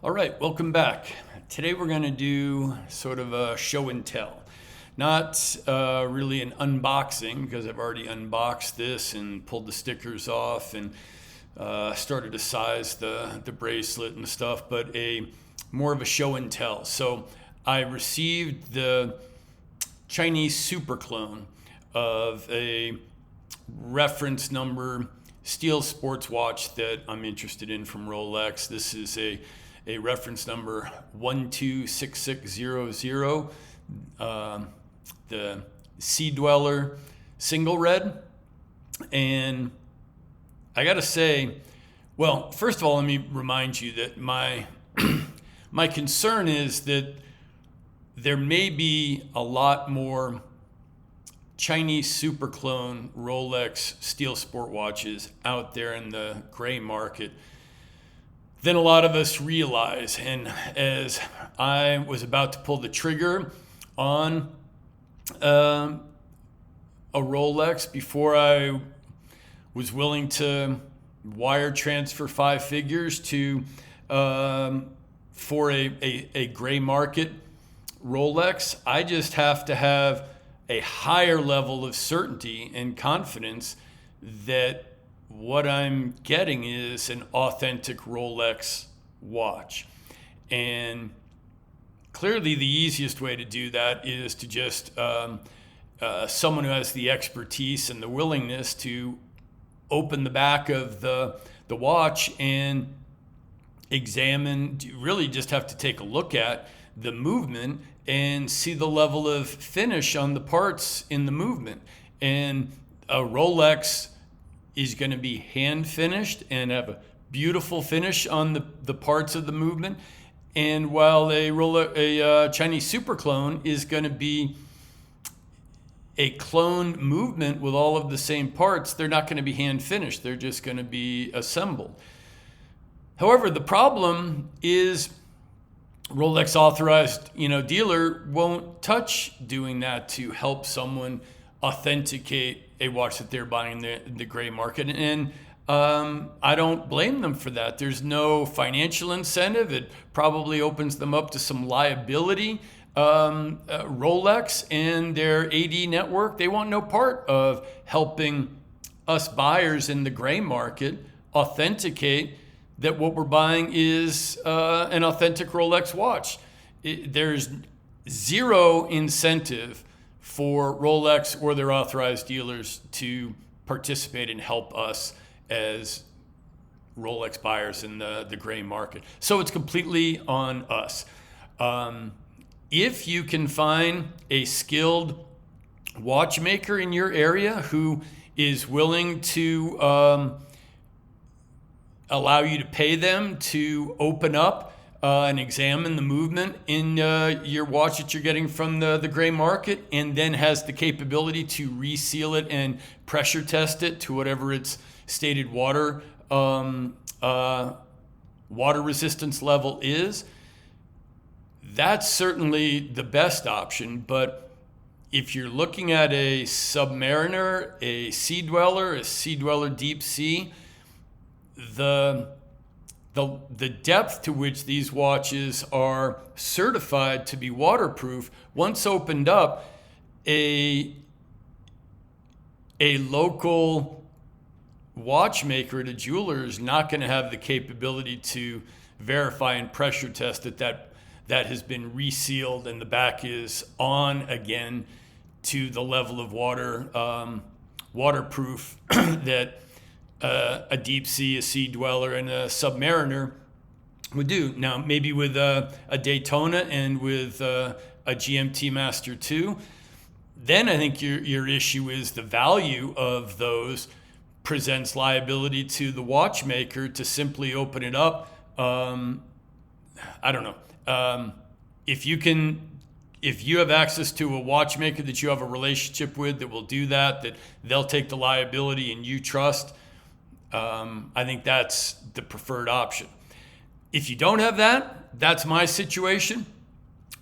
All right, welcome back. Today we're going to do sort of a show and tell. Not really an unboxing because I've already unboxed this and pulled the stickers off and started to size the bracelet and stuff, but more of a show and tell. So I received the Chinese super clone of a reference number steel sports watch that I'm interested in from Rolex. This is a reference number 126600, the Seadweller single red. And I gotta say, well, first of all, let me remind you that my my concern is that there may be a lot more Chinese super clone Rolex steel sport watches out there in the gray market than a lot of us realize. And as I was about to pull the trigger on a Rolex, before I was willing to wire transfer five figures to for a gray market Rolex, I just have to have a higher level of certainty and confidence that what I'm getting is an authentic Rolex watch. And clearly the easiest way to do that is to just someone who has the expertise and the willingness to open the back of the watch and examine, really just have to take a look at the movement and see the level of finish on the parts in the movement. And a Rolex is going to be hand finished and have a beautiful finish on the parts of the movement. And while a Chinese super clone is going to be a cloned movement with all of the same parts, they're not going to be hand finished. They're just going to be assembled. However, the problem is Rolex authorized, dealer won't touch doing that to help someone authenticate a watch that they're buying in the gray market. And I don't blame them for that. There's no financial incentive. It probably opens them up to some liability. Rolex and their AD network, they want no part of helping us buyers in the gray market authenticate that what we're buying is an authentic Rolex watch. There's zero incentive for Rolex or their authorized dealers to participate and help us as Rolex buyers in the gray market. So it's completely on us. If you can find a skilled watchmaker in your area who is willing to allow you to pay them to open up and examine the movement in your watch that you're getting from the gray market, and then has the capability to reseal it and pressure test it to whatever its stated water resistance level is, that's certainly the best option. But if you're looking at a Submariner, a Seadweller Deep Sea, the depth to which these watches are certified to be waterproof, once opened up, a local watchmaker at a jeweler is not going to have the capability to verify and pressure test that has been resealed and the back is on again to the level of waterproof that a Deep Sea, a Seadweller, and a Submariner would do. Now, maybe with a Daytona and with a GMT Master 2, then I think your issue is the value of those presents liability to the watchmaker to simply open it up. I don't know. If you have access to a watchmaker that you have a relationship with that will do that they'll take the liability and you trust, I think that's the preferred option. If you don't have that, that's my situation.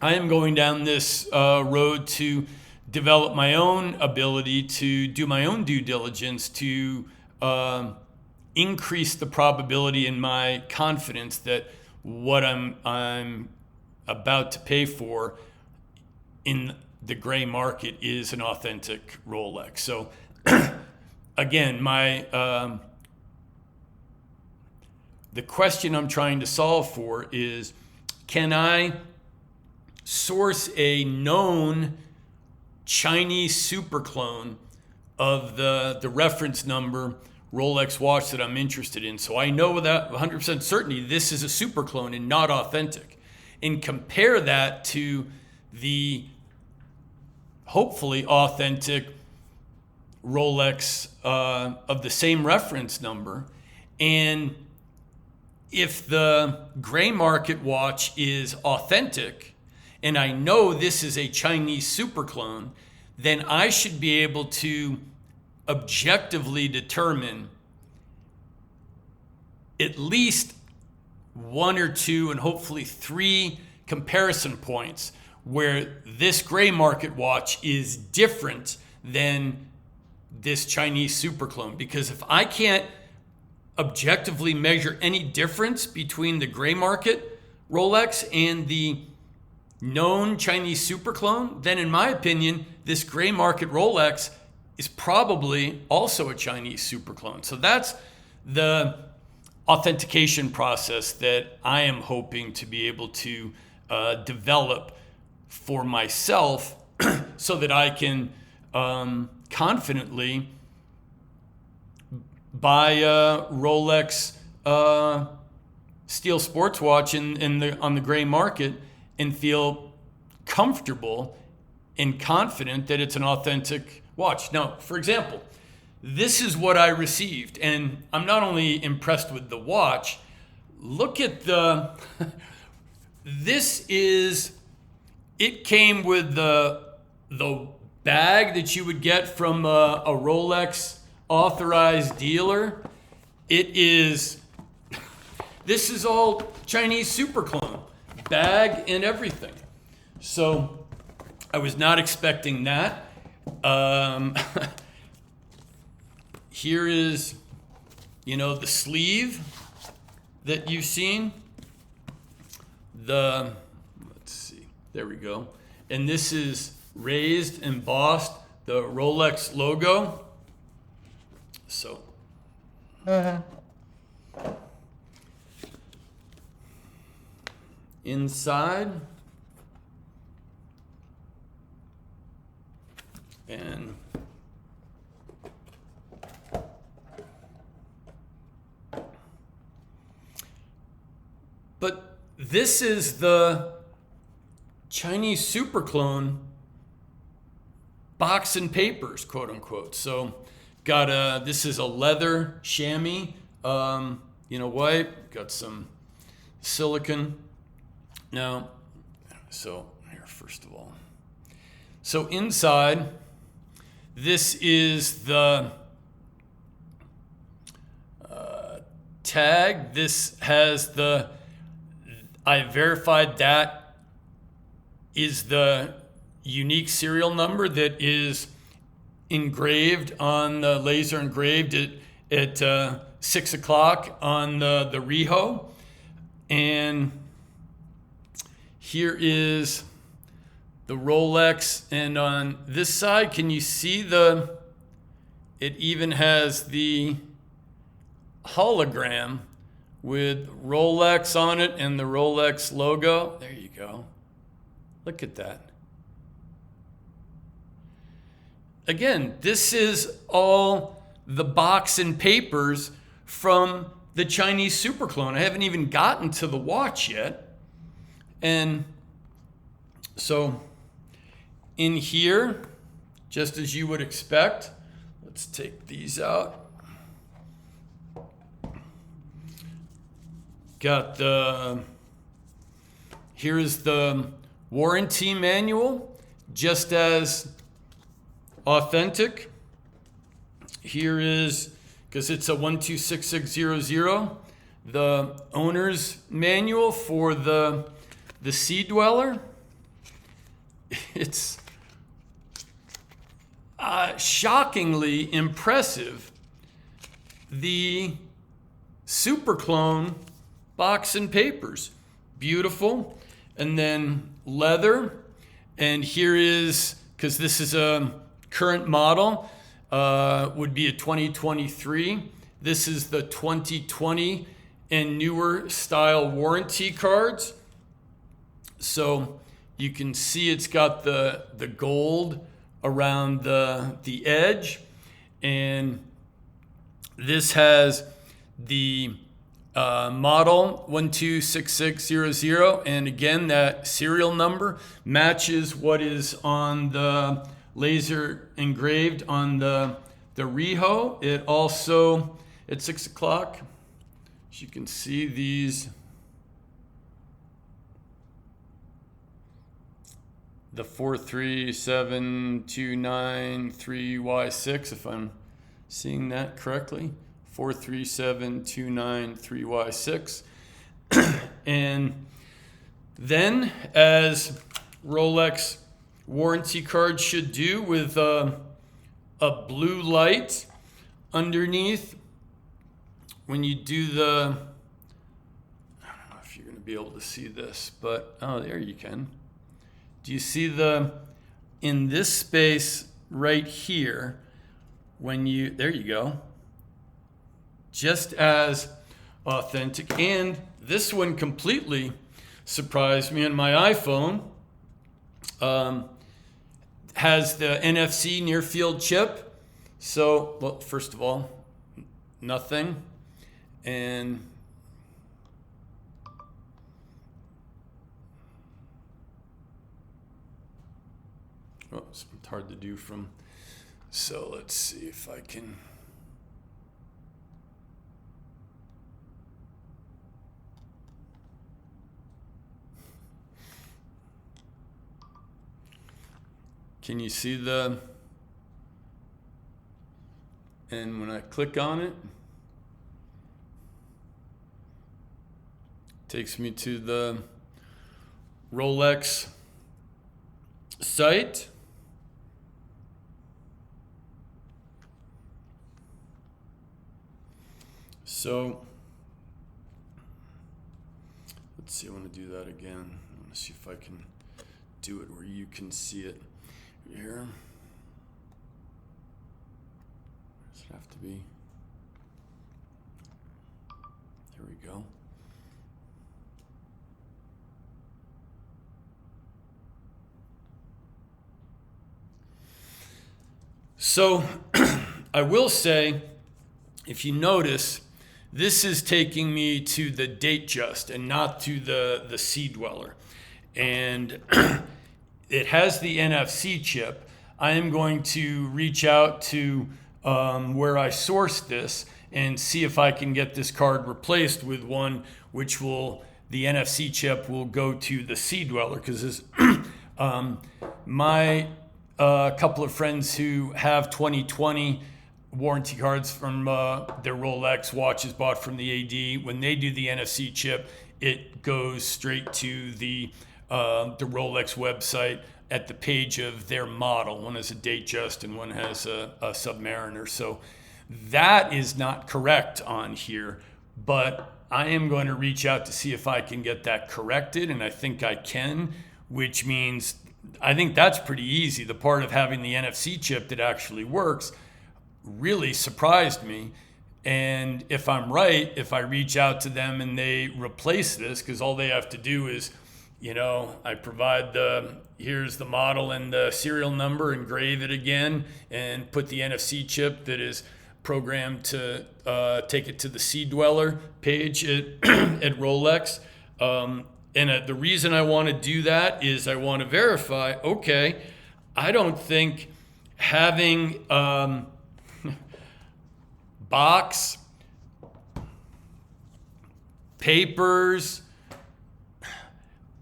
I am going down this road to develop my own ability to do my own due diligence to increase the probability in my confidence that what I'm about to pay for in the gray market is an authentic Rolex. So again, the question I'm trying to solve for is, can I source a known Chinese super clone of the reference number Rolex watch that I'm interested in? So I know without 100% certainty this is a super clone and not authentic. And compare that to the hopefully authentic Rolex of the same reference number. And if the gray market watch is authentic, and I know this is a Chinese super clone, then I should be able to objectively determine at least one or two and hopefully three comparison points where this gray market watch is different than this Chinese super clone. Because if I can't objectively measure any difference between the gray market Rolex and the known Chinese super clone, then in my opinion, this gray market Rolex is probably also a Chinese super clone. So that's the authentication process that I am hoping to be able to develop for myself so that I can confidently buy a Rolex steel sports watch on the gray market and feel comfortable and confident that it's an authentic watch. Now, for example, this is what I received, and I'm not only impressed with the watch, look at it came with the bag that you would get from a Rolex authorized dealer. This is all Chinese super clone, bag and everything. So I was not expecting that. Here is, the sleeve that you've seen. Let's see, there we go. And this is raised, embossed, the Rolex logo. So, inside, and but this is the Chinese super clone box and papers, quote unquote. So this is a leather chamois, white, got some silicone. Now, so here, first of all. So inside, this is the tag. This has I verified that is the unique serial number that is engraved on the laser engraved at 6 o'clock on the Riho. And here is the Rolex. And on this side, can you see it even has the hologram with Rolex on it and the Rolex logo. There you go. Look at that. Again, this is all the box and papers from the Chinese super clone. I haven't even gotten to the watch yet. And so in here, just as you would expect, let's take these out. Here's the warranty manual, just as authentic. Here is, because it's a 126600, the owner's manual for the Seadweller. It's shockingly impressive. The super clone box and papers. Beautiful. And then leather. And here is, because this is a current model, would be a 2023. This is the 2020 and newer style warranty cards. So you can see it's got the gold around the edge. And this has the model 126600, and again that serial number matches what is on the laser engraved on the reho. It also, at 6 o'clock, as you can see, these, the 437293Y6, if I'm seeing that correctly. 437293Y6. And then, as Rolex warranty cards should do, with a blue light underneath, when you do the, I don't know if you're going to be able to see this, but oh, there you can. Do you see in this space right here, when you, there you go, just as authentic. And this one completely surprised me. On my iPhone, has the NFC near field chip. So, well, first of all, nothing. And it's hard to do from, so let's see if I can. Can you see the, and when I click on it, it takes me to the Rolex site. So let's see, I want to do that again. I want to see if I can do it where you can see it here. Does it have to be? Here we go. So I will say, if you notice, this is taking me to the Datejust and not to the Seadweller. And it has the NFC chip. I am going to reach out to where I sourced this and see if I can get this card replaced with one which will, the NFC chip will go to the Seadweller, because my couple of friends who have 2020 warranty cards from their Rolex watches bought from the AD, when they do the NFC chip, it goes straight to the Rolex website at the page of their model. One has a Datejust and one has a Submariner. So that is not correct on here, but I am going to reach out to see if I can get that corrected, and I think I can, which means I think that's pretty easy. The part of having the NFC chip that actually works really surprised me. And if I'm right, if I reach out to them and they replace this, because all they have to do is, I provide here's the model and the serial number, engrave it again, and put the NFC chip that is programmed to take it to the Seadweller page at Rolex. And the reason I want to do that is I want to verify, okay, I don't think having box, papers,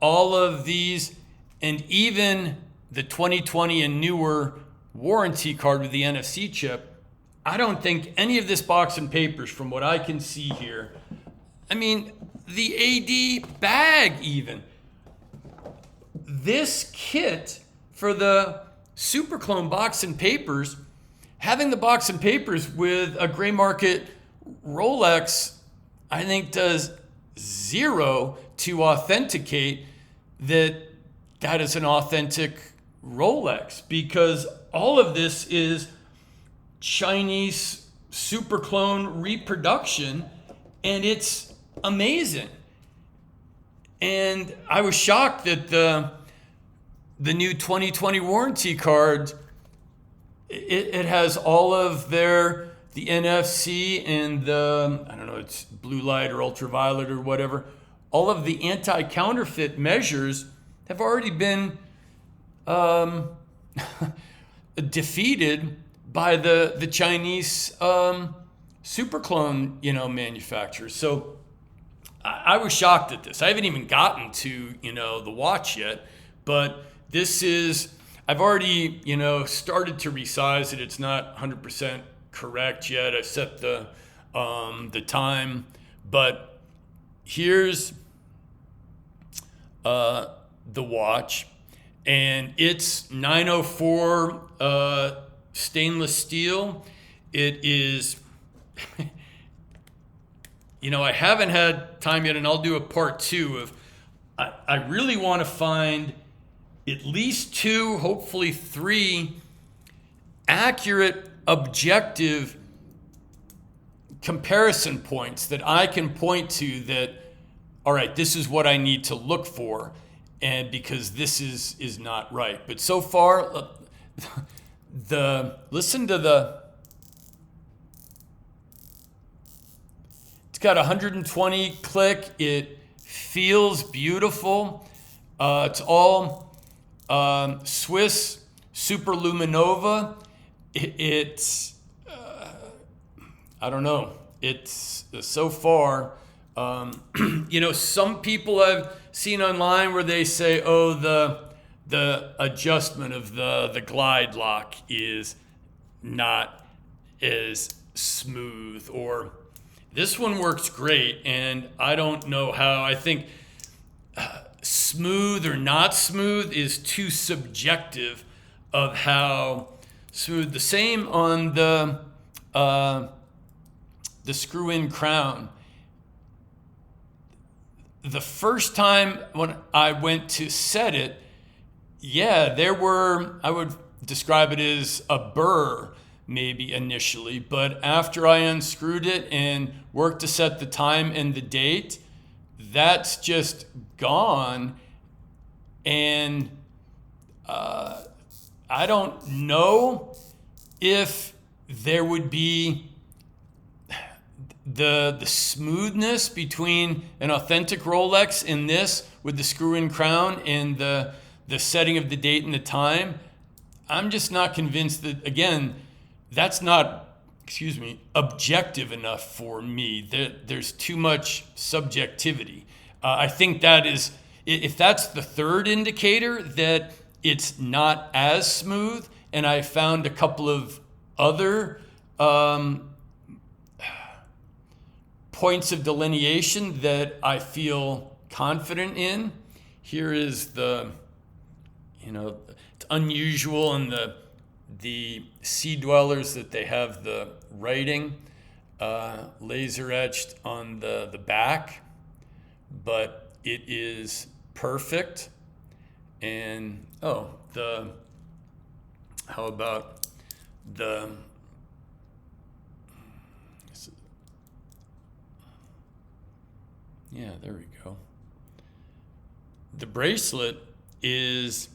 all of these, and even the 2020 and newer warranty card with the NFC chip, I don't think any of this box and papers, from what I can see here, I mean, the AD bag even, this kit for the Super Clone box and papers, having the box and papers with a gray market Rolex, I think does zero to authenticate that that is an authentic Rolex, because all of this is Chinese super clone reproduction, and it's amazing. And I was shocked that the new 2020 warranty card, it has all of the NFC and the, I don't know, it's blue light or ultraviolet or whatever. All of the anti-counterfeit measures have already been defeated by the Chinese super clone, manufacturers. So I was shocked at this. I haven't even gotten to, the watch yet, but this is, I've already, started to resize it. It's not 100% correct yet. I've set the time, but here's the watch, and it's 904 stainless steel. It is, I haven't had time yet, and I'll do a part 2 of, I really want to find at least 2, hopefully 3 accurate, objective comparison points that I can point to that, all right, this is what I need to look for, and because this is not right. But so far, listen to it's got 120 click. It feels beautiful. It's all Swiss Superluminova. It's I don't know. It's so far. Some people I've seen online where they say, oh, the adjustment of the glide lock is not as smooth, or this one works great, and I don't know how. I think smooth or not smooth is too subjective of how smooth. The same on the screw-in crown. The first time when I went to set it, I would describe it as a burr maybe initially, but after I unscrewed it and worked to set the time and the date, that's just gone. And I don't know if there would be the smoothness between an authentic Rolex and this with the screw-in crown and the setting of the date and the time. I'm just not convinced that, again, that's not, objective enough for me. There's too much subjectivity. I think that is, if that's the third indicator that it's not as smooth, and I found a couple of other points of delineation that I feel confident in. Here is it's unusual in the Seadwellers that they have the writing laser etched on the back, but it is perfect. And how about the there we go. The bracelet is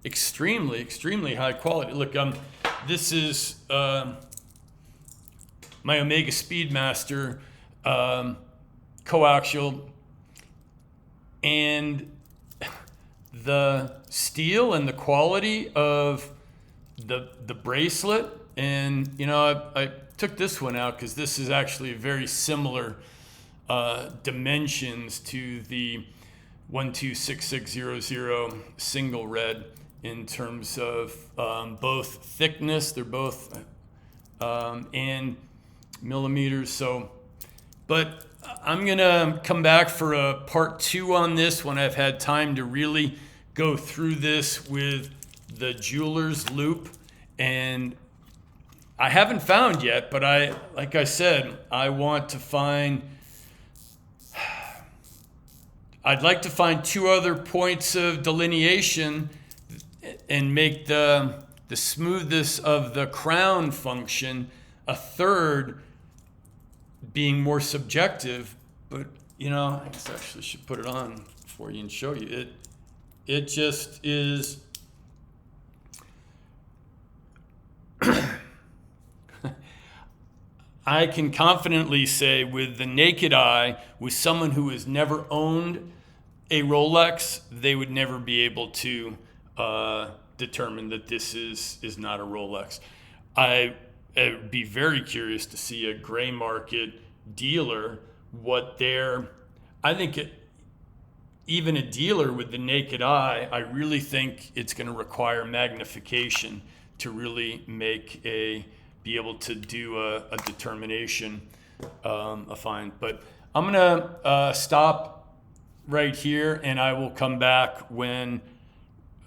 extremely, extremely high quality. Look, this is my Omega Speedmaster coaxial, and the steel and the quality of the bracelet. And I took this one out because this is actually very similar dimensions to the 126600 single red in terms of both thickness. They're both and millimeters. So, but I'm gonna come back for a part 2 on this when I've had time to really go through this with the jeweler's loop. And I haven't found yet, but like I said, I want to find I'd like to find two other points of delineation and make the smoothness of the crown function a third being more subjective. But, I guess I actually should put it on for you and show you. It just is. I can confidently say with the naked eye, with someone who has never owned a Rolex, they would never be able to determine that this is not a Rolex. I would be very curious to see a gray market dealer, I think even a dealer with the naked eye, I really think it's going to require magnification to really be able to do a determination, a find. But I'm going to stop right here, and I will come back with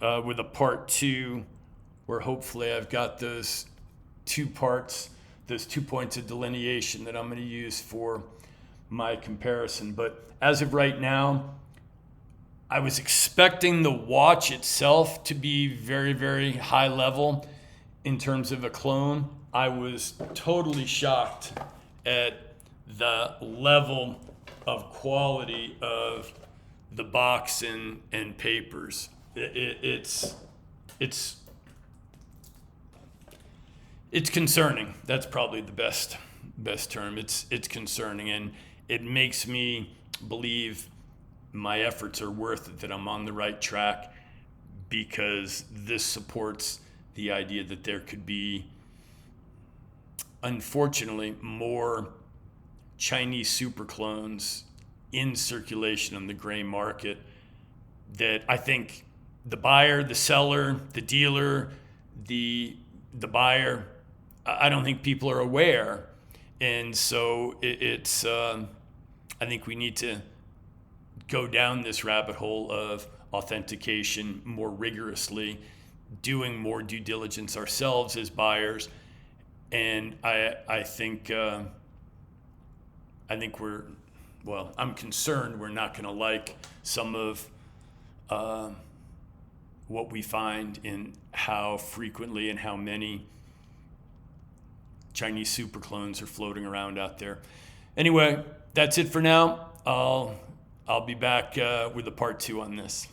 a part 2, where hopefully I've got those 2 parts, those 2 points of delineation that I'm going to use for my comparison. But as of right now, I was expecting the watch itself to be very, very high level in terms of a clone. I was totally shocked at the level of quality of the box and papers. It's concerning. That's probably the best term. It's concerning, and it makes me believe my efforts are worth it, that I'm on the right track, because this supports the idea that there could be, unfortunately, more Chinese super clones in circulation on the gray market, that I think the buyer, the seller, the dealer, the buyer, I don't think people are aware. And so it's I think we need to go down this rabbit hole of authentication more rigorously, doing more due diligence ourselves as buyers. And I think I'm concerned we're not going to like some of what we find in how frequently and how many Chinese super clones are floating around out there. Anyway, that's it for now. I'll be back with a part 2 on this.